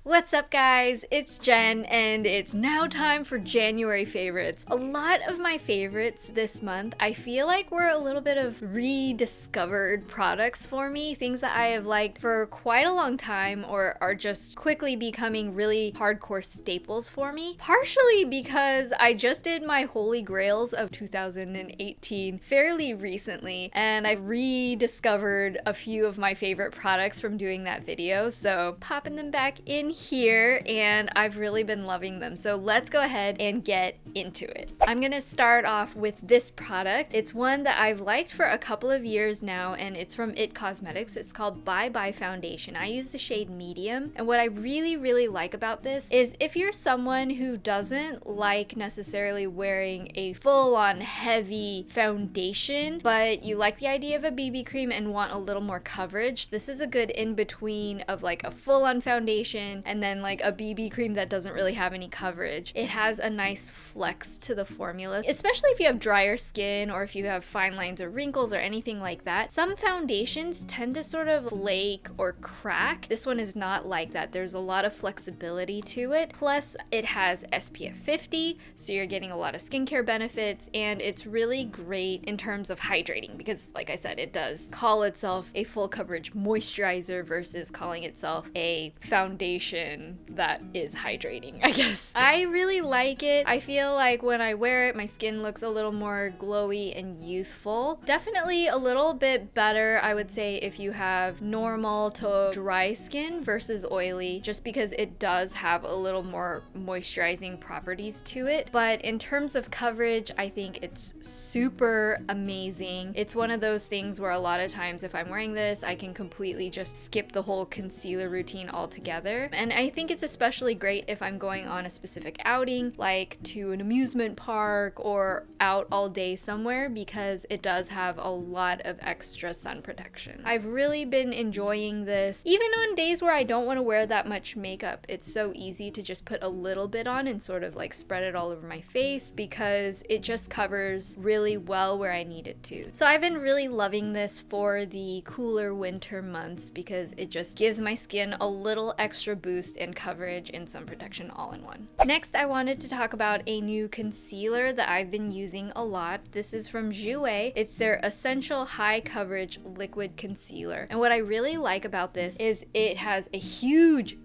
What's up guys, it's Jen and it's now time for January favorites. A lot of my favorites this month I feel like were a little bit of rediscovered products for me, things that I have liked for quite a long time or are just quickly becoming really hardcore staples for me. Partially because I just did my holy grails of 2018 fairly recently and I've rediscovered a few of my favorite products from doing that video, so popping them back in here and I've really been loving them. So let's go ahead and get into it. I'm gonna start off with this product. It's one that I've liked for a couple of years now and it's from IT Cosmetics. It's called Bye Bye Foundation. I use the shade medium, and what I really like about this is if you're someone who doesn't like necessarily wearing a full-on heavy foundation but you like the idea of a BB cream and want a little more coverage, this is a good in-between of like a full-on foundation and then like a BB cream that doesn't really have any coverage. It has a nice flex to the formula, especially if you have drier skin or if you have fine lines or wrinkles or anything like that. Some foundations tend to sort of flake or crack. This one is not like that. There's a lot of flexibility to it. Plus it has SPF 50, so you're getting a lot of skincare benefits, and it's really great in terms of hydrating because, like I said, it does call itself a full coverage moisturizer versus calling itself a foundation that is hydrating, I guess. I really like it. I feel like when I wear it, my skin looks a little more glowy and youthful. Definitely a little bit better, I would say, if you have normal to dry skin versus oily, just because it does have a little more moisturizing properties to it. But in terms of coverage, I think it's super amazing. It's one of those things where a lot of times if I'm wearing this, I can completely just skip the whole concealer routine altogether. And I think it's especially great if I'm going on a specific outing, like to an amusement park or out all day somewhere, because it does have a lot of extra sun protection. I've really been enjoying this. Even on days where I don't want to wear that much makeup, it's so easy to just put a little bit on and sort of like spread it all over my face because it just covers really well where I need it to. So I've been really loving this for the cooler winter months because it just gives my skin a little extra boost and coverage and sun protection all in one. Next, I wanted to talk about a new concealer that I've been using a lot. This is from Jouer. It's their Essential High Coverage Liquid Concealer. And what I really like about this is it has a huge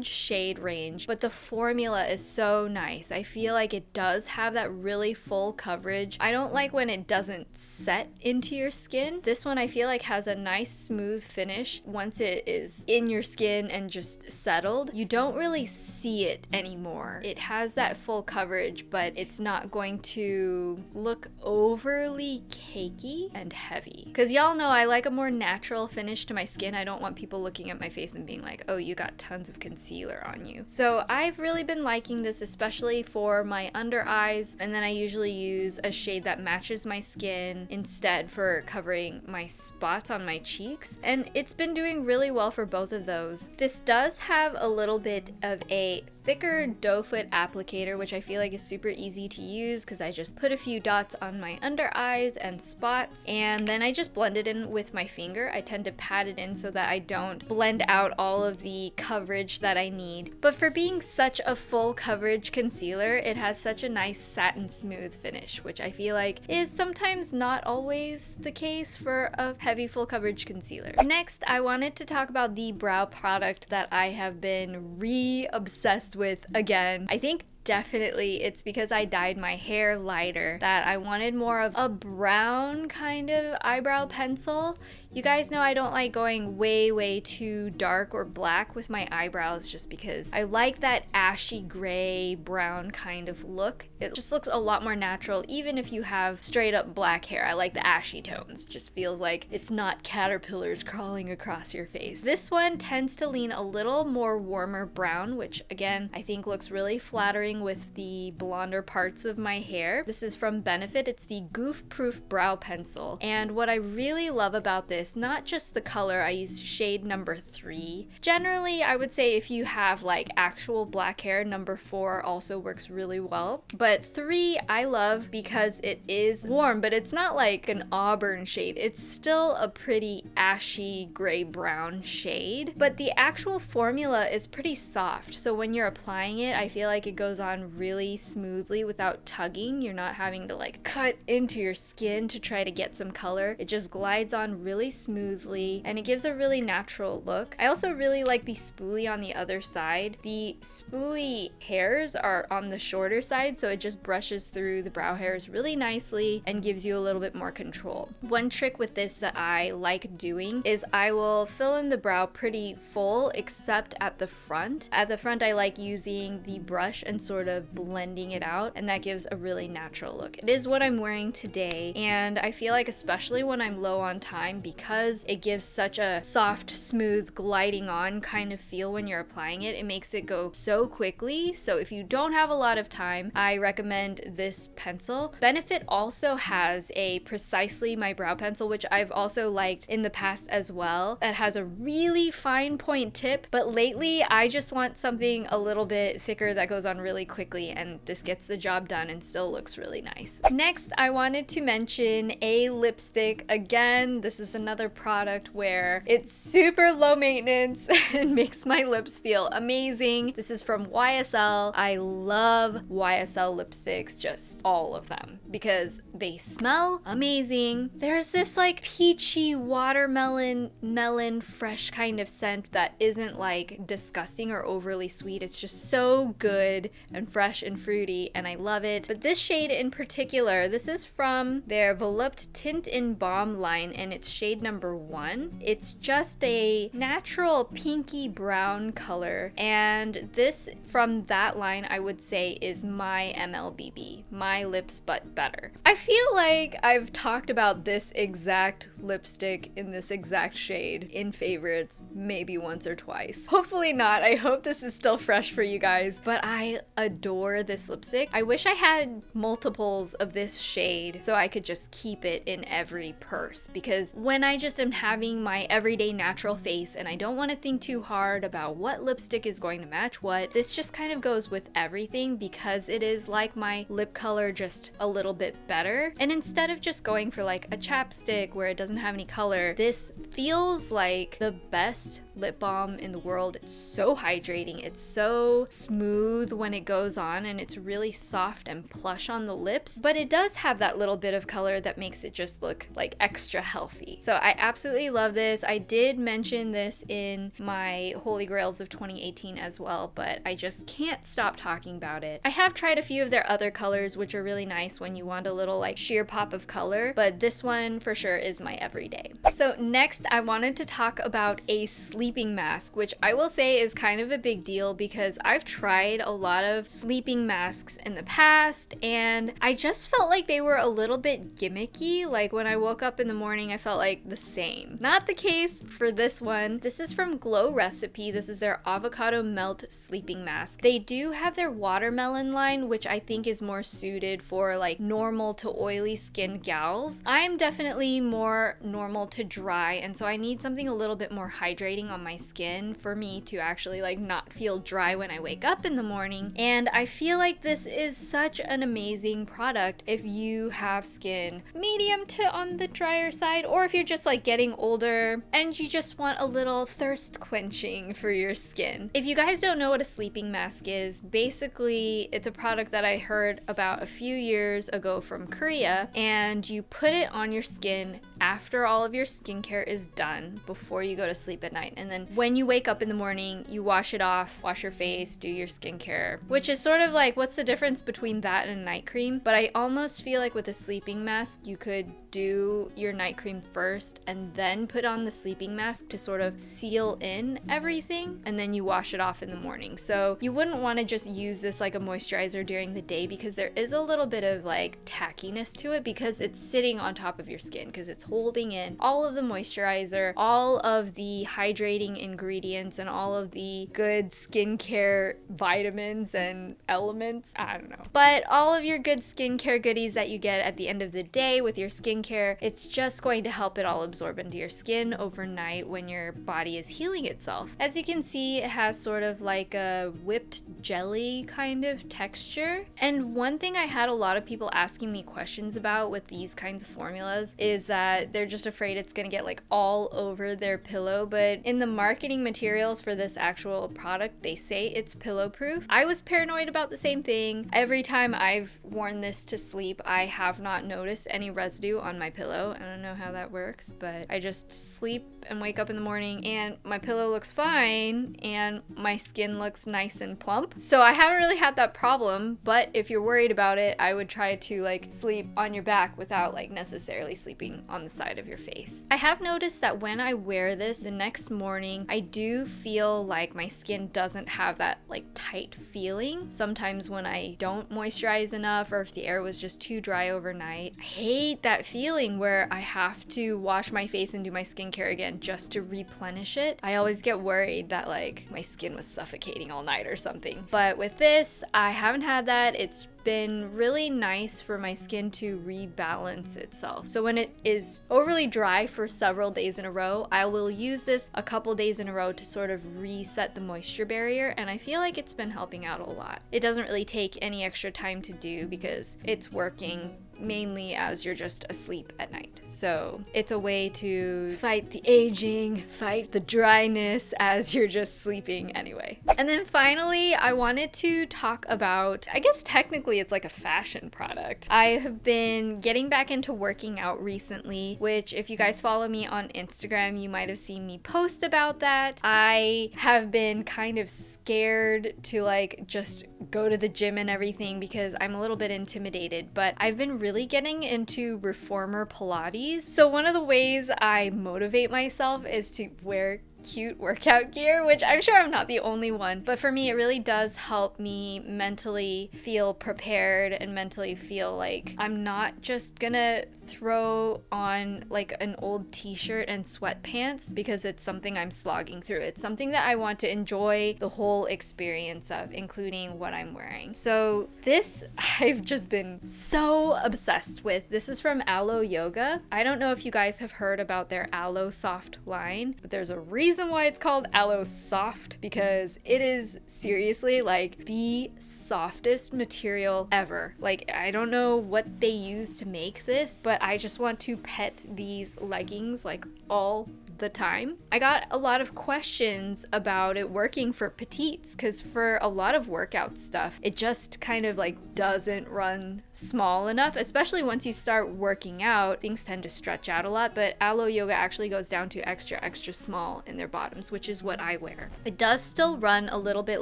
shade range, but the formula is so nice. I feel like it does have that really full coverage. I don't like when it doesn't set into your skin. This one I feel like has a nice smooth finish. Once it is in your skin and just settled, you don't really see it anymore. It has that full coverage, but it's not going to look overly cakey and heavy. Because y'all know I like a more natural finish to my skin. I don't want people looking at my face and being like, oh, you got tons of concealer on you. So I've really been liking this, especially for my under eyes, and then I usually use a shade that matches my skin instead for covering my spots on my cheeks, and it's been doing really well for both of those. This does have a little bit of a thicker doe foot applicator, which I feel like is super easy to use because I just put a few dots on my under eyes and spots, and then I just blend it in with my finger. I tend to pat it in so that I don't blend out all of the coverage that I need. But for being such a full coverage concealer, it has such a nice satin smooth finish, which I feel like is sometimes not always the case for a heavy full coverage concealer. Next, I wanted to talk about the brow product that I have been obsessed with again. I think definitely it's because I dyed my hair lighter that I wanted more of a brown kind of eyebrow pencil. You guys know I don't like going way too dark or black with my eyebrows just because I like that ashy gray brown kind of look. It just looks a lot more natural even if you have straight up black hair. I like the ashy tones. It just feels like it's not caterpillars crawling across your face. This one tends to lean a little more warmer brown, which again I think looks really flattering highlighting with the blonder parts of my hair. This is from Benefit. It's the Goofproof Brow Pencil. And what I really love about this, not just the color, I used shade number 3. Generally, I would say if you have like actual black hair, number 4 also works really well. But 3 I love because it is warm, but it's not like an auburn shade. It's still a pretty ashy gray brown shade, but the actual formula is pretty soft. So when you're applying it, I feel like it goes on really smoothly without tugging. You're not having to like cut into your skin to try to get some color. It just glides on really smoothly and it gives a really natural look. I also really like the spoolie on the other side. The spoolie hairs are on the shorter side, so it just brushes through the brow hairs really nicely and gives you a little bit more control. One trick with this that I like doing is I will fill in the brow pretty full except at the front. At the front I like using the brush and sort of blending it out, and that gives a really natural look. It is what I'm wearing today, and I feel like especially when I'm low on time, because it gives such a soft, smooth, gliding on kind of feel when you're applying it, it makes it go so quickly. So if you don't have a lot of time, I recommend this pencil. Benefit also has a Precisely My Brow Pencil, which I've also liked in the past as well, that has a really fine point tip, but lately I just want something a little bit thicker that goes on really quickly, and this gets the job done and still looks really nice. Next, I wanted to mention a lipstick. Again, this is another product where it's super low maintenance and makes my lips feel amazing. This is from YSL. I love YSL lipsticks, just all of them, because they smell amazing. There's this like peachy watermelon, melon, fresh kind of scent that isn't like disgusting or overly sweet. It's just so good and fresh and fruity, and I love it. But this shade in particular, this is from their Volupte Tint-In-Balm line, and it's shade number 1. It's just a natural pinky brown color, and this from that line I would say is my MLBB, my lips but better. I feel like I've talked about this exact lipstick in this exact shade in favorites maybe once or twice. Hopefully not. I hope this is still fresh for you guys, but I adore this lipstick. I wish I had multiples of this shade so I could just keep it in every purse, because when I just am having my everyday natural face and I don't want to think too hard about what lipstick is going to match what, this just kind of goes with everything because it is like my lip color, just a little bit better. And instead of just going for like a chapstick where it doesn't have any color, this feels like the best lip balm in the world. It's so hydrating, it's so smooth when it goes on, and it's really soft and plush on the lips, but it does have that little bit of color that makes it just look like extra healthy. So I absolutely love this. I did mention this in my Holy Grails of 2018 as well, but I just can't stop talking about it. I have tried a few of their other colors, which are really nice when you want a little like sheer pop of color, but this one for sure is my everyday. So next I wanted to talk about a sleeping mask, which I will say is kind of a big deal because I've tried a lot of sleeping masks in the past and I just felt like they were a little bit gimmicky. Like when I woke up in the morning, I felt like the same. Not the case for this one. This is from Glow Recipe. This is their Avocado Melt Sleeping Mask. They do have their watermelon line, which I think is more suited for like normal to oily skin gals. I'm definitely more normal to dry, and so I need something a little bit more hydrating on my skin for me to actually like not feel dry when I wake up in the morning. And I feel like this is such an amazing product if you have skin medium to on the drier side, or if you're just like getting older and you just want a little thirst quenching for your skin. If you guys don't know what a sleeping mask is, basically it's a product that I heard about a few years ago from Korea, and you put it on your skin after all of your skincare is done before you go to sleep at night, and then when you wake up in the morning you wash it off, wash your face, do your skincare, which is sort of like, what's the difference between that and night cream? But I almost feel like with a sleeping mask you could do your night cream first and then put on the sleeping mask to sort of seal in everything, and then you wash it off in the morning. So you wouldn't want to just use this like a moisturizer during the day, because there is a little bit of like tackiness to it because it's sitting on top of your skin, because it's holding in all of the moisturizer, all of the hydrating hydrating ingredients and all of the good skincare vitamins and elements. I don't know. But all of your good skincare goodies that you get at the end of the day with your skincare, it's just going to help it all absorb into your skin overnight when your body is healing itself. As you can see, it has sort of like a whipped jelly kind of texture. And one thing I had a lot of people asking me questions about with these kinds of formulas is that they're just afraid it's gonna get like all over their pillow, but in the marketing materials for this actual product, they say it's pillow proof. I was paranoid about the same thing. Every time I've worn this to sleep, I have not noticed any residue on my pillow. I don't know how that works, but I just sleep and wake up in the morning and my pillow looks fine and my skin looks nice and plump. So I haven't really had that problem, but if you're worried about it, I would try to like sleep on your back without like necessarily sleeping on the side of your face. I have noticed that when I wear this the next morning, I do feel like my skin doesn't have that like tight feeling. Sometimes when I don't moisturize enough or if the air was just too dry overnight, I hate that feeling where I have to wash my face and do my skincare again just to replenish it. I always get worried that like my skin was suffocating all night or something. But with this, I haven't had that. It's been really nice for my skin to rebalance itself. So when it is overly dry for several days in a row, I will use this a couple days in a row to sort of reset the moisture barrier, and I feel like it's been helping out a lot. It doesn't really take any extra time to do because it's working mainly as you're just asleep at night. So it's a way to fight the aging, fight the dryness as you're just sleeping anyway. And then finally, I wanted to talk about, I guess technically it's like a fashion product. I have been getting back into working out recently, which if you guys follow me on Instagram, you might have seen me post about that. I have been kind of scared to like just go to the gym and everything because I'm a little bit intimidated, but I've been really getting into reformer Pilates. So one of the ways I motivate myself is to wear cute workout gear, which I'm sure I'm not the only one, but for me it really does help me mentally feel prepared and mentally feel like I'm not just gonna throw on like an old t-shirt and sweatpants because it's something I'm slogging through. It's something that I want to enjoy the whole experience of, including what I'm wearing. So this I've just been so obsessed with. This is from Alo Yoga. I don't know if you guys have heard about their Alosoft line, but there's a reason why it's called Alosoft, because it is seriously like the softest material ever. Like I don't know what they use to make this, but I just want to pet these leggings like all the time. I got a lot of questions about it working for petites because for a lot of workout stuff, it just kind of like doesn't run small enough, especially once you start working out, things tend to stretch out a lot, but Alo Yoga actually goes down to extra small in their bottoms, which is what I wear. It does still run a little bit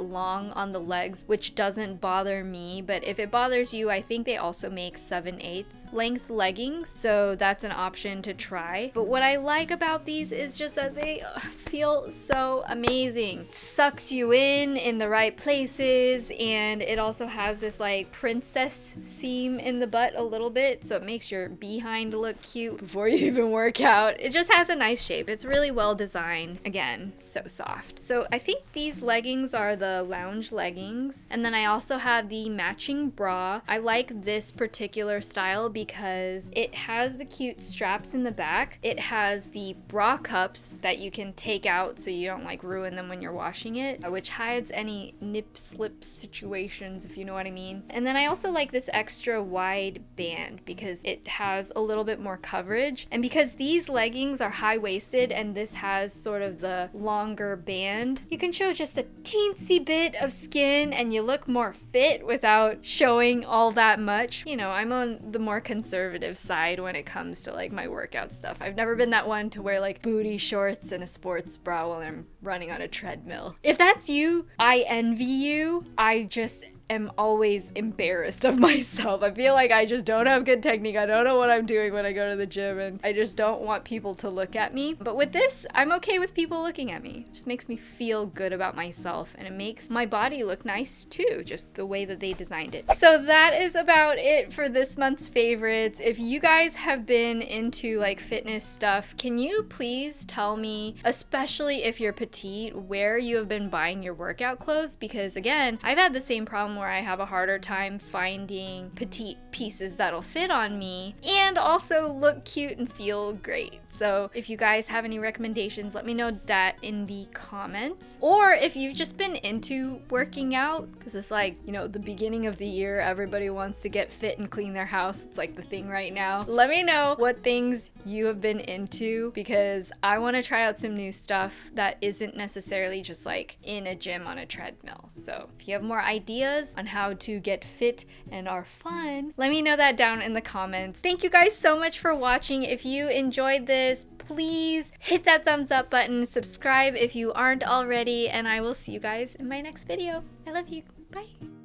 long on the legs, which doesn't bother me, but if it bothers you, I think they also make 7/8 length leggings, so that's an option to try. But what I like about these is just that they feel so amazing. It sucks you in the right places, and it also has this like princess seam in the butt a little bit, so it makes your behind look cute before you even work out. It just has a nice shape. It's really well designed. Again, so soft. So I think these leggings are the lounge leggings, and then I also have the matching bra. I like this particular style because it has the cute straps in the back. It has the bra cups that you can take out so you don't like ruin them when you're washing it, which hides any nip slip situations, if you know what I mean. And then I also like this extra wide band because it has a little bit more coverage, and because these leggings are high-waisted and this has sort of the longer band, you can show just a teensy bit of skin and you look more fit without showing all that much. You know, I'm on the more conservative side when it comes to like my workout stuff. I've never been that one to wear like booty shorts and a sports bra while I'm running on a treadmill. If that's you, I envy you. I just am always embarrassed of myself. I feel like I just don't have good technique. I don't know what I'm doing when I go to the gym, and I just don't want people to look at me. But with this, I'm okay with people looking at me. It just makes me feel good about myself, and it makes my body look nice too, just the way that they designed it. So that is about it for this month's favorites. If you guys have been into like fitness stuff, can you please tell me, especially if you're petite, where you have been buying your workout clothes? Because again, I've had the same problem where I have a harder time finding petite pieces that'll fit on me and also look cute and feel great. So if you guys have any recommendations, let me know that in the comments. Or if you've just been into working out, because it's like, you know, the beginning of the year, everybody wants to get fit and clean their house. It's like the thing right now. Let me know what things you have been into, because I want to try out some new stuff that isn't necessarily just like in a gym on a treadmill. So if you have more ideas on how to get fit and are fun, let me know that down in the comments. Thank you guys so much for watching. If you enjoyed this, please hit that thumbs up button, subscribe if you aren't already, and I will see you guys in my next video. I love you. Bye.